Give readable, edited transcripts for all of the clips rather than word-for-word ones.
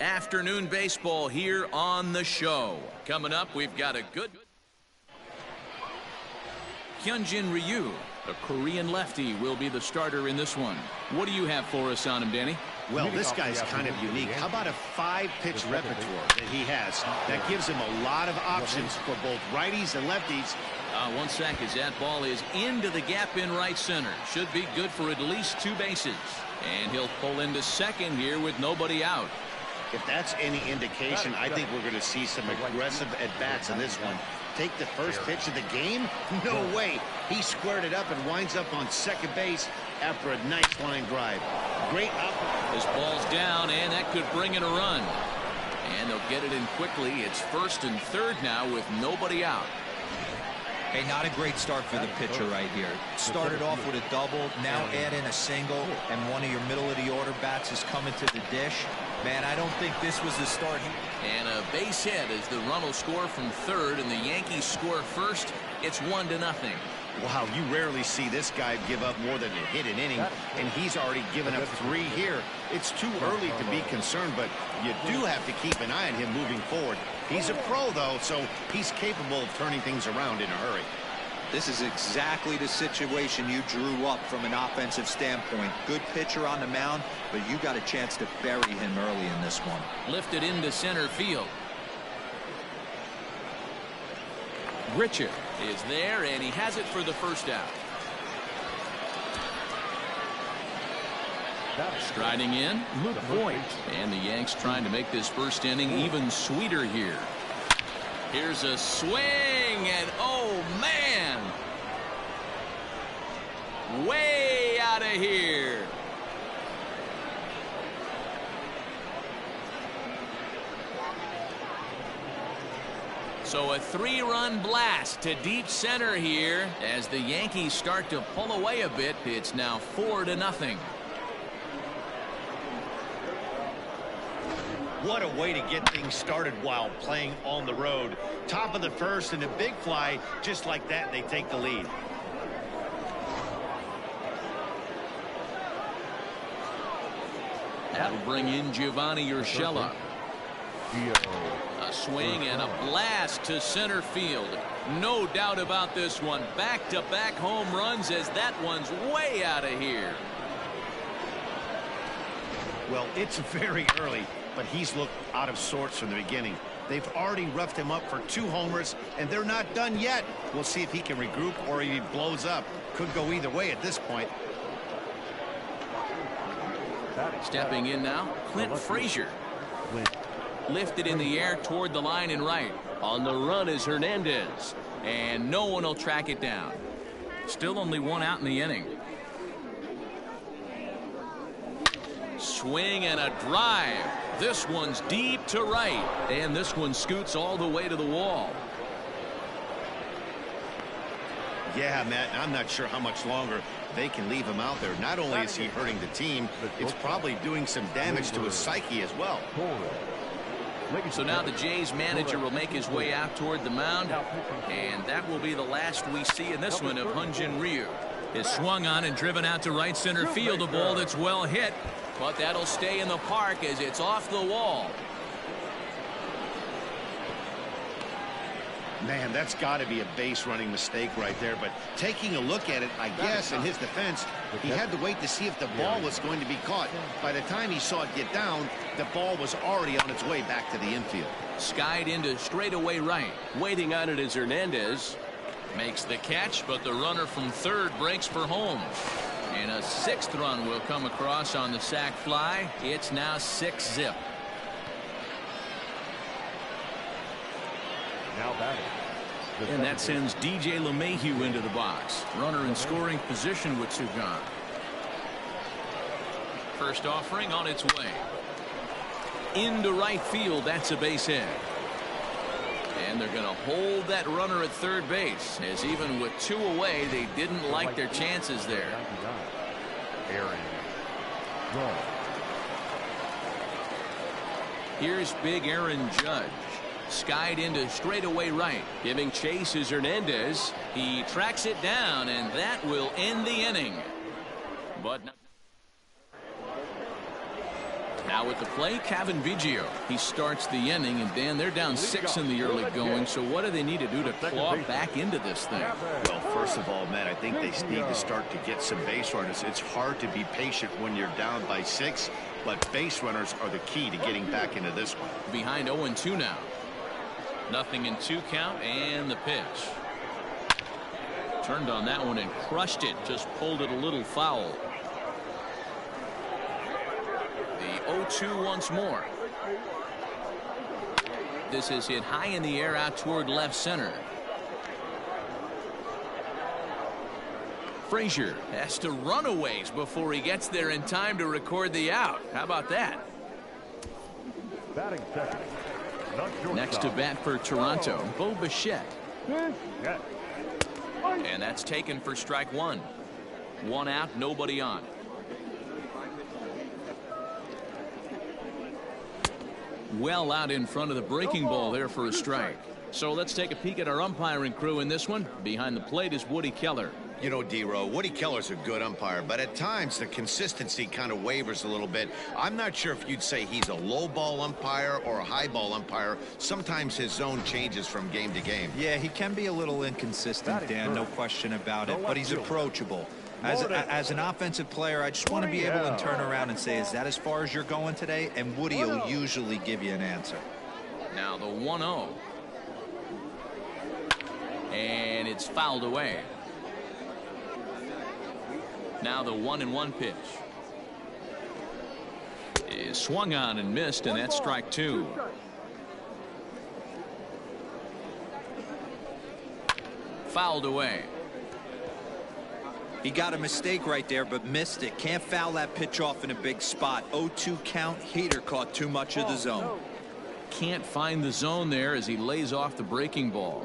Afternoon baseball here on the show. Coming up, we've got a good Hyunjin Ryu, a Korean lefty, will be the starter in this one. What do you have for us on him, Danny? Well, this guy's kind of unique. How about a 5-pitch repertoire that he has? That gives him a lot of options for both righties and lefties. 1 sec as that ball is into the gap in right center. Should be good for at least 2 bases. And he'll pull into second here with nobody out. If that's any indication, I think we're going to see some aggressive at-bats in this one. Take the first pitch of the game? No way. He squared it up and winds up on second base after a nice line drive. Great up. This ball's down, and that could bring in a run. And they'll get it in quickly. It's first and third now with nobody out. Hey, not a great start for the pitcher right here. Started off with a double, now add in a single, and one of your middle-of-the-order bats is coming to the dish. Man, I don't think this was the start. And a base hit as the run will score from third, and the Yankees score first. It's 1-0. Wow, you rarely see this guy give up more than a hit an inning, and he's already given up 3 here. It's too early to be concerned, but you do have to keep an eye on him moving forward. He's a pro, though, so he's capable of turning things around in a hurry. This is exactly the situation you drew up from an offensive standpoint. Good pitcher on the mound, but you got a chance to bury him early in this one. Lifted into center field. Richard is there, and he has it for the first out. Striding in, Luke Voigt. And the Yanks trying to make this first inning even sweeter here. Here's a swing, and oh man, way out of here. So a 3-run blast to deep center here as the Yankees start to pull away a bit. It's now 4-0. What a way to get things started while playing on the road. Top of the first and a big fly. Just like that, they take the lead. That'll bring in Giovanni Urshela. A swing and a blast to center field. No doubt about this one. Back-to-back home runs as that one's way out of here. Well, it's very early, but he's looked out of sorts from the beginning. They've already roughed him up for 2 homers, and they're not done yet. We'll see if he can regroup or if he blows up. Could go either way at this point. Stepping in now, Clint Frazier. Lifted in the air toward the line and right. On the run is Hernandez, and no one will track it down. Still only 1 out in the inning. Swing and a drive. This one's deep to right, and this one scoots all the way to the wall. Yeah, Matt, I'm not sure how much longer they can leave him out there. Not only is he hurting the team, it's probably doing some damage to his psyche as well. So now the Jays manager will make his way out toward the mound, and that will be the last we see in this one of Hyunjin Ryu. Is swung on and driven out to right center field, a ball that's well hit, but that'll stay in the park as it's off the wall. Man, that's got to be a base running mistake right there, but taking a look at it, I guess in his defense, he had to wait to see if the ball was going to be caught. By the time he saw it get down, the ball was already on its way back to the infield. Skied into straightaway right. Waiting on it is Hernandez. Makes the catch, but the runner from third breaks for home. And a 6th run will come across on the sac fly. It's now 6-zip. Now batting. And that sends DJ LeMahieu into the box. Runner in scoring position with 2 gone. First offering on its way. Into right field. That's a base hit. And they're going to hold that runner at third base, as even with 2 away, they didn't like their chances there. Here's big Aaron Judge. Skied into straightaway right. Giving chase is Hernandez. He tracks it down, and that will end the inning. But Now with the play, Kevin Biggio. He starts the inning, and Dan, they're down 6 in the early going. So what do they need to do to claw back into this thing? Well, first of all, Matt, I think they need to start to get some base runners. It's hard to be patient when you're down by 6, but base runners are the key to getting back into this one. Behind 0-2 now. 0-2 count, and the pitch. Turned on that one and crushed it. Just pulled it a little foul. The 0-2 once more. This is hit high in the air out toward left center. Frazier has to run a ways before he gets there in time to record the out. How about that? Batting second. Next to bat for Toronto, Bo Bichette. And that's taken for strike one. One out, nobody on. Well out in front of the breaking ball there for a strike. So let's take a peek at our umpiring crew in this one. Behind the plate is Woody Keller. You know, D-Row, Woody Keller's a good umpire, but at times the consistency kind of wavers a little bit. I'm not sure if you'd say he's a low ball umpire or a high ball umpire. Sometimes his zone changes from game to game. Yeah, he can be a little inconsistent, Dan, no question about it, but he's approachable. As an offensive player, I just want to be able to turn around and say, is that as far as you're going today? And Woody will usually give you an answer. Now the 1-0. And it's fouled away. Now the 1-1 pitch is swung on and missed, and that's strike two. Fouled away. He got a mistake right there, but missed it. Can't foul that pitch off in a big spot. 0-2 count. Heater caught too much of the zone. Can't find the zone there as he lays off the breaking ball.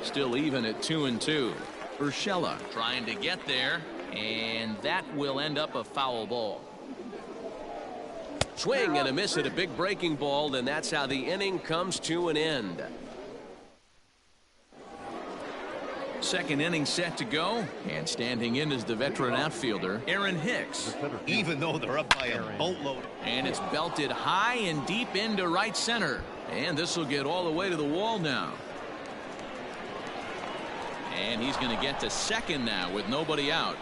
Still even at 2-2. Urshela trying to get there, and that will end up a foul ball. Swing and a miss at a big breaking ball, and that's how the inning comes to an end. Second inning set to go, and standing in is the veteran outfielder Aaron Hicks. Even though they're up by a boatload. And it's belted high and deep into right center, and this will get all the way to the wall now. And he's going to get to second now with nobody out.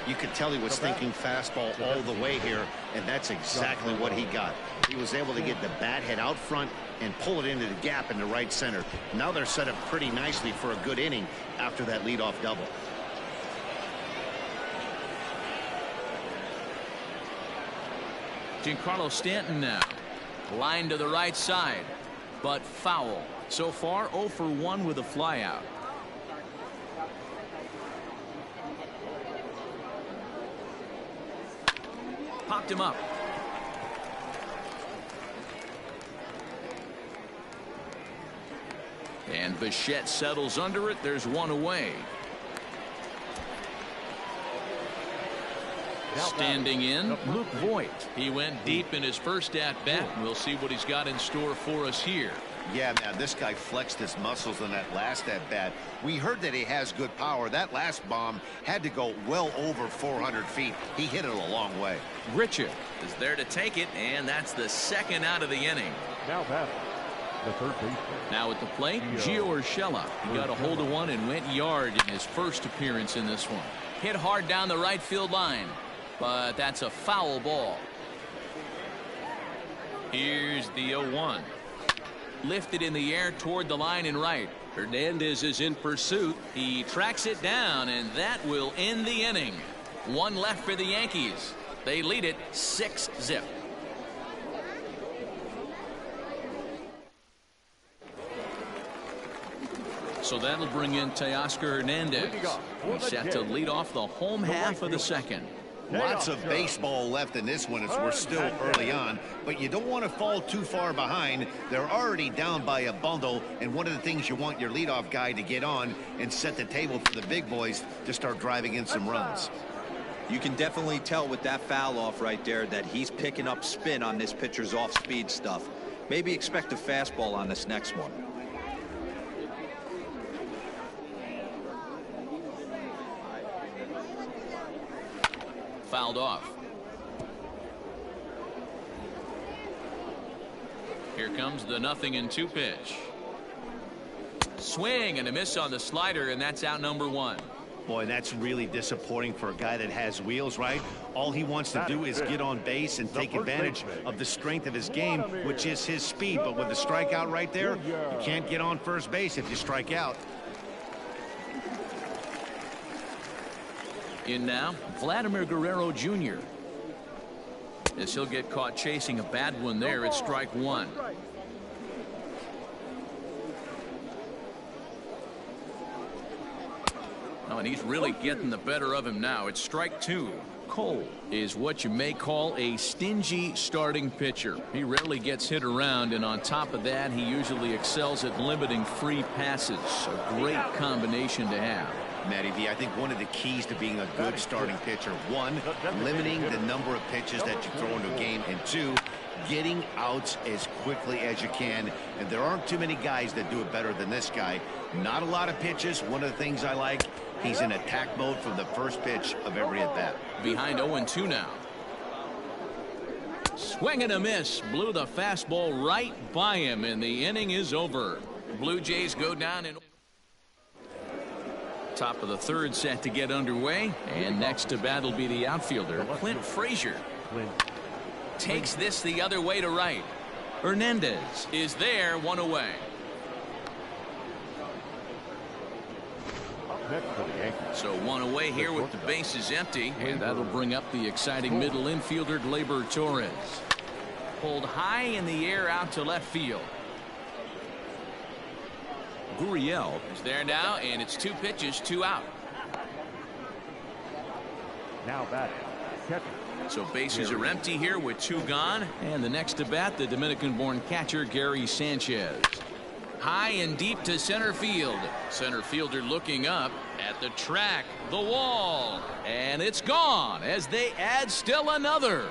You could tell he was thinking fastball all the way here, and that's exactly what he got. He was able to get the bat head out front and pull it into the gap in the right center. Now they're set up pretty nicely for a good inning after that leadoff double. Giancarlo Stanton now. Line to the right side, but foul. So far 0 for 1 with a flyout. Popped him up. And Bichette settles under it. There's one away. Standing in, Luke Voigt. He went deep in his first at-bat. We'll see what he's got in store for us here. Yeah, man, this guy flexed his muscles in that last at-bat. We heard that he has good power. That last bomb had to go well over 400 feet. He hit it a long way. Richard is there to take it, and that's the second out of the inning. Now batting, the third baseman. Now at the plate, Gio Urshela. He got a hold of one and went yard in his first appearance in this one. Hit hard down the right field line, but that's a foul ball. Here's the 0-1. Lifted in the air toward the line and right. Hernandez is in pursuit. He tracks it down, and that will end the inning. One left for the Yankees. They lead it 6-0. So that'll bring in Teoscar Hernandez. He's set to lead off the home half of the second. Lots of baseball left in this one as we're still early on, but you don't want to fall too far behind. They're already down by a bundle, and one of the things you want your leadoff guy to get on and set the table for the big boys to start driving in some runs. You can definitely tell with that foul off right there that he's picking up spin on this pitcher's off-speed stuff. Maybe expect a fastball on this next one. fouled off. Here comes the 0-2 pitch. Swing and a miss on the slider, and that's out number 1. Boy, that's really disappointing for a guy that has wheels, right? All he wants to do is get on base and take advantage of the strength of his game, which is his speed. But with the strikeout right there, you can't get on first base if you strike out. In now, Vladimir Guerrero Jr. As he'll get caught chasing a bad one there, it's strike 1. Oh, and he's really getting the better of him now. It's strike 2. Cole is what you may call a stingy starting pitcher. He rarely gets hit around, and on top of that, he usually excels at limiting free passes. A great combination to have. Matty V, I think one of the keys to being a good starting pitcher, one, limiting the number of pitches that you throw into a game, and two, getting outs as quickly as you can. And there aren't too many guys that do it better than this guy. Not a lot of pitches. One of the things I like, he's in attack mode from the first pitch of every at-bat. Behind 0-2 now. Swing and a miss. Blew the fastball right by him, and the inning is over. Blue Jays go down in top of the 3rd set to get underway, and next to bat will be the outfielder Clint Frazier. Takes this the other way to right. Hernandez is there, 1 away. So 1 away here with the bases empty, and that'll bring up the exciting middle infielder Gleyber Torres. Pulled high in the air out to left field. Gurriel is there now, and it's 2 pitches, 2 out. Now batting, catcher. So bases are empty here with 2 gone, and the next to bat, the Dominican-born catcher Gary Sanchez. High and deep to center field. Center fielder looking up at the track, the wall, and it's gone as they add still another.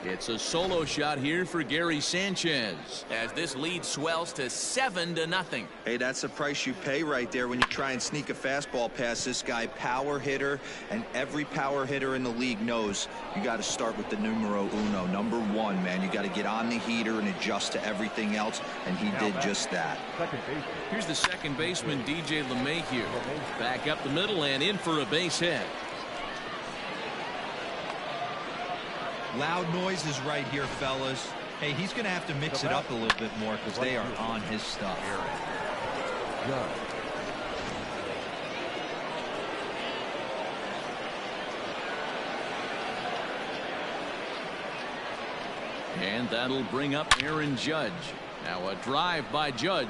It's a solo shot here for Gary Sanchez as this lead swells to 7-0. Hey, that's the price you pay right there when you try and sneak a fastball past this guy. Power hitter, and every power hitter in the league knows you got to start with the numero uno, number 1, man. You got to get on the heater and adjust to everything else, and he did just that. Here's the second baseman, DJ LeMahieu. Back up the middle and in for a base hit. Loud noises right here, fellas. Hey, he's going to have to mix it up a little bit more because they are on his stuff. And that'll bring up Aaron Judge. Now a drive by Judge.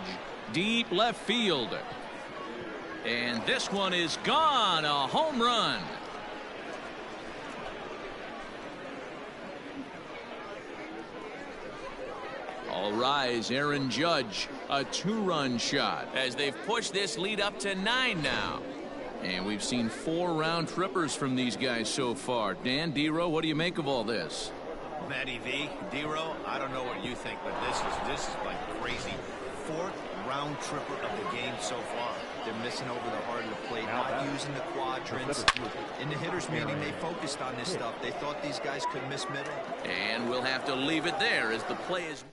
Deep left field. And this one is gone. A home run. All rise, Aaron Judge, a 2-run shot as they've pushed this lead up to 9 now. And we've seen 4 round trippers from these guys so far. Dan, D-Row, what do you make of all this? Matty V, D-Row, I don't know what you think, but this is like crazy. 4th round tripper of the game so far. They're missing over the heart of the plate, not using the quadrants. In the hitters meeting, they focused on this stuff. They thought these guys could miss middle. And we'll have to leave it there as the play is.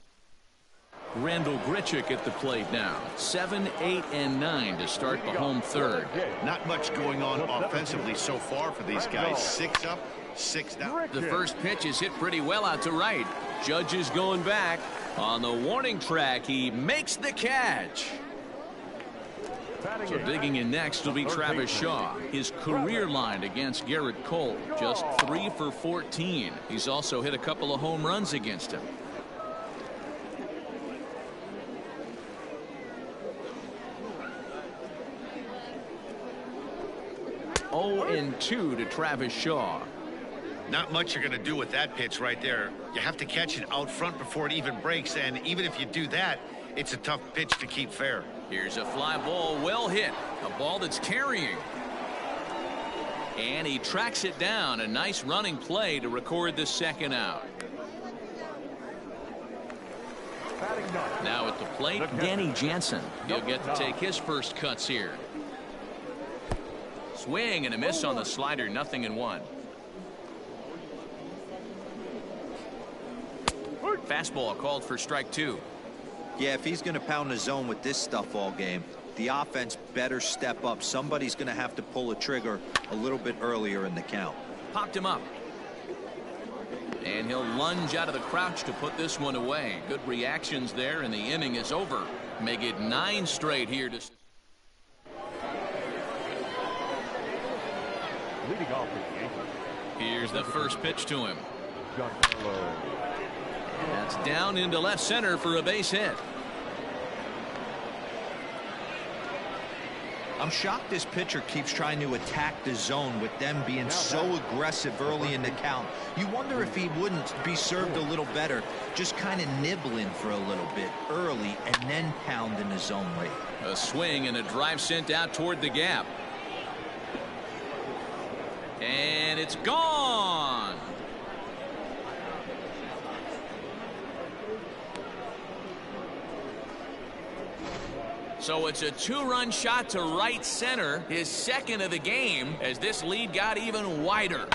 Randall Grichuk at the plate now. 7, 8, and 9 to start the home 3rd. Not much going on offensively so far for these guys. 6 up, 6 down. The first pitch is hit pretty well out to right. Judge is going back. On the warning track, he makes the catch. So digging in next will be Travis Shaw. His career line against Garrett Cole, just 3 for 14. He's also hit a couple of home runs against him. 0-2 to Travis Shaw. Not much you're going to do with that pitch right there. You have to catch it out front before it even breaks, and even if you do that, it's a tough pitch to keep fair. Here's a fly ball, well hit. A ball that's carrying. And he tracks it down. A nice running play to record the 2nd out. Now at the plate, Danny Jansen. He'll get to take his first cuts here. Swing and a miss on the slider, 0-1. Fastball called for strike 2. Yeah, if he's going to pound the zone with this stuff all game, the offense better step up. Somebody's going to have to pull a trigger a little bit earlier in the count. Popped him up. And he'll lunge out of the crouch to put this one away. Good reactions there, and the inning is over. Make it 9 straight here to... Leading off with the Yankees. Here's the first pitch to him. That's down into left center for a base hit. I'm shocked this pitcher keeps trying to attack the zone with them being so aggressive early in the count. You wonder if he wouldn't be served a little better, just kind of nibbling for a little bit early and then pounding the zone late. A swing and a drive sent out toward the gap. And it's gone. So it's a 2-run shot to right center, his second of the game, as this lead got even wider.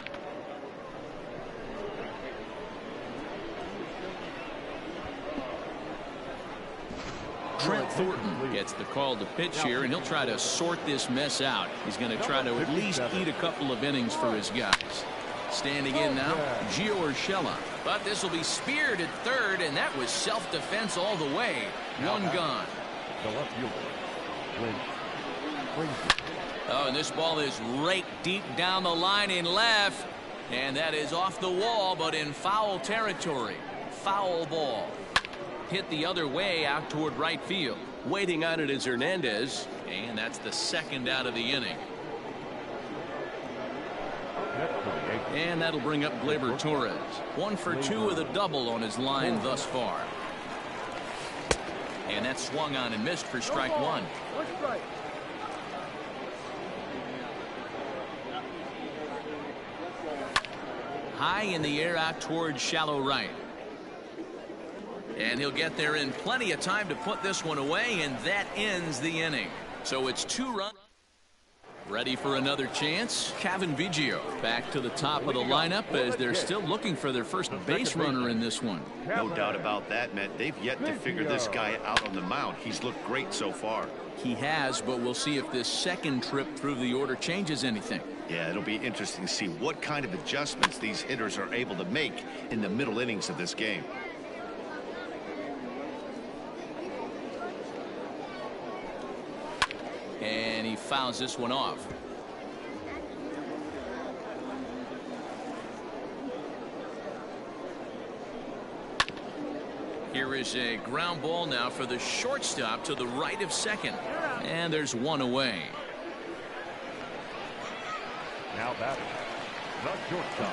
Trent Thornton gets the call to pitch here, and he'll try to sort this mess out. He's going to try to at least eat a couple of innings for his guys. Standing in now, Gio Urshela. But this will be speared at third, and that was self-defense all the way. One gone. Oh, and this ball is raked deep down the line in left, and that is off the wall, but in foul territory. Foul ball. Hit the other way out toward right field. Waiting on it is Hernandez. And that's the second out of the inning. And that'll bring up Gleyber Torres. 1 for 2 with a double on his line thus far. And that swung on and missed for strike 1. High in the air out towards shallow right. And he'll get there in plenty of time to put this one away, and that ends the inning. So it's 2 runs. Ready for another chance. Cavan Biggio back to the top of the lineup as they're still looking for their first base runner in this one. No doubt about that, Matt. They've yet to figure this guy out on the mound. He's looked great so far. He has, but we'll see if this second trip through the order changes anything. Yeah, it'll be interesting to see what kind of adjustments these hitters are able to make in the middle innings of this game. And he fouls this one off. Here is a ground ball now for the shortstop to the right of second. And there's one away. Now batting.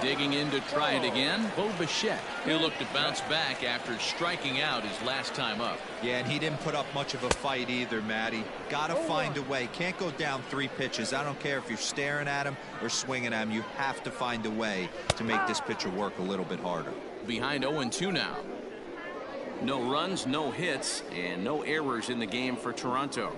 Digging in to try it again, Bo Bichette. He'll look to bounce back after striking out his last time up. Yeah, and he didn't put up much of a fight either, Matty. Got to find a way. Can't go down 3 pitches. I don't care if you're staring at him or swinging at him. You have to find a way to make this pitcher work a little bit harder. Behind 0-2 now. No runs, no hits, and no errors in the game for Toronto.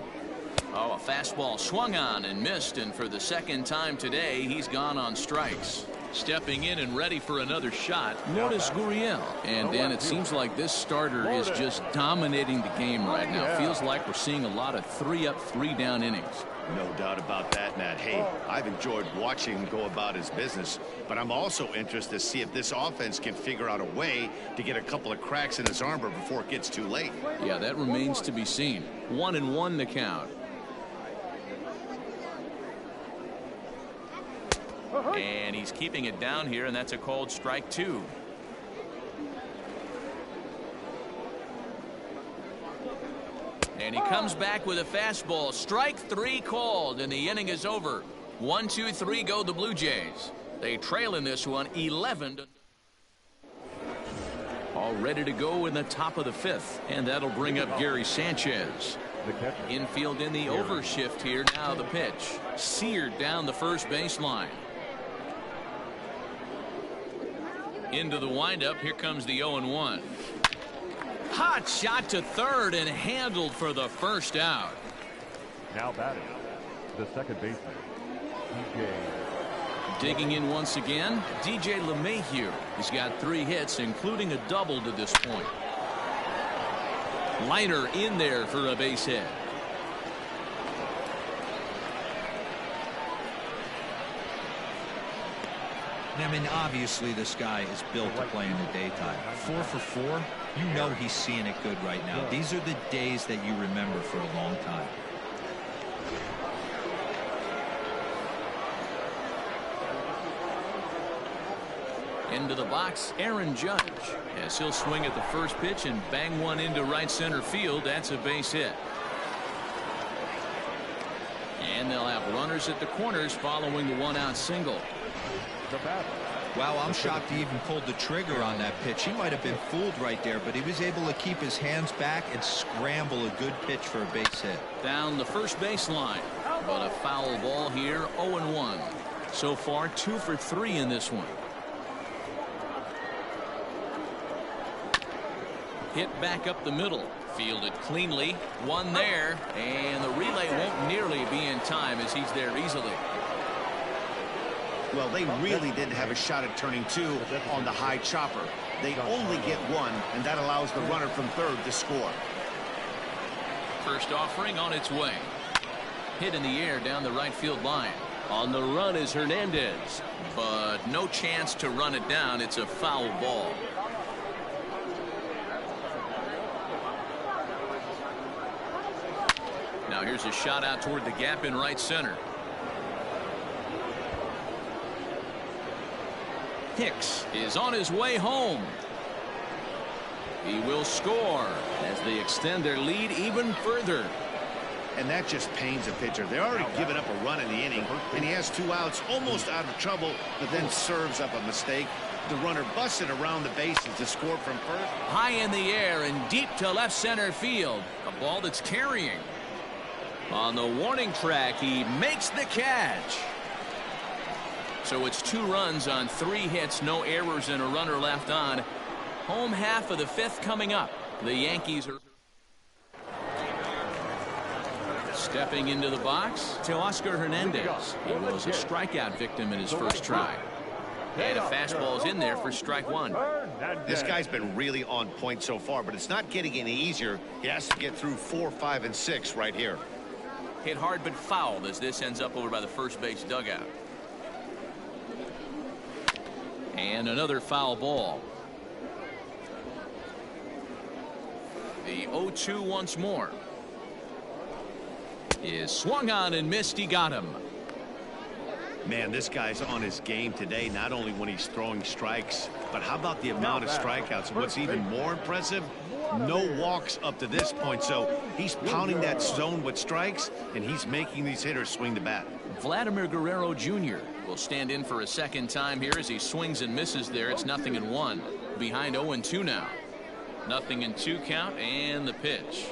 Oh, a fastball swung on and missed, and for the second time today, he's gone on strikes. Stepping in and ready for another shot, Lourdes Gurriel. And then it seems like this starter is just dominating the game right now. Feels like we're seeing a lot of 3-up, 3-down innings. No doubt about that, Matt. Hey, I've enjoyed watching him go about his business, but I'm also interested to see if this offense can figure out a way to get a couple of cracks in his armor before it gets too late. Yeah, that remains to be seen. 1-1 the count. And he's keeping it down here, and that's a called strike 2. And he comes back with a fastball. Strike 3 called, and the inning is over. 1-2-3 go the Blue Jays. They trail in this one 11. All ready to go in the top of the 5th, and that'll bring up Gary Sanchez. Infield in the overshift here. Now the pitch. Seared down the first baseline. Into the windup. Here comes the 0-1. Hot shot to third and handled for the first out. Now batting, the second baseman, Digging in once again, DJ LeMahieu. He's got 3 hits, including a double to this point. Liner in there for a base hit. I mean, obviously this guy is built to play in the daytime. 4 for 4, you know he's seeing it good right now. These are the days that you remember for a long time. Into the box, Aaron Judge, as he'll swing at the first pitch and bang one into right center field. That's a base hit. And they'll have runners at the corners following the 1-out single. Wow, I'm shocked he even pulled the trigger on that pitch. He might have been fooled right there, but he was able to keep his hands back and scramble a good pitch for a base hit. Down the first baseline, but a foul ball here. 0-1. So far 2 for 3 in this one. Hit back up the middle, fielded cleanly, one there, and the relay won't nearly be in time as he's there easily. Well, they really didn't have a shot at turning 2 on the high chopper. They only get 1, and that allows the runner from third to score. First offering on its way. Hit in the air down the right field line. On the run is Hernandez, but no chance to run it down. It's a foul ball. Now here's a shot out toward the gap in right center. Hicks is on his way home. He will score as they extend their lead even further. And that just pains a pitcher. They're already given up a run in the inning, and he has 2 outs, almost out of trouble, but then serves up a mistake. The runner busted around the bases to score from first. High in the air and deep to left center field. A ball that's carrying. On the warning track, he makes the catch. So it's 2 runs on 3 hits, no errors, and a runner left on. Home half of the 5th coming up. The Yankees are stepping into the box to Oscar Hernandez. He was a strikeout victim in his first try. And a fastball is in there for strike 1. This guy's been really on point so far, but it's not getting any easier. He has to get through 4, 5, and 6 right here. Hit hard but fouled as this ends up over by the first base dugout. And another foul ball. The 0-2 once more. Is swung on and missed. He got him. Man, this guy's on his game today, not only when he's throwing strikes, but how about the amount of strikeouts? And what's even more impressive, no walks up to this point. So he's pounding that zone with strikes, and he's making these hitters swing the bat. Vladimir Guerrero Jr. will stand in for a second time here as he swings and misses there. It's 0-1. Behind 0-2 now. 0-2 count and the pitch.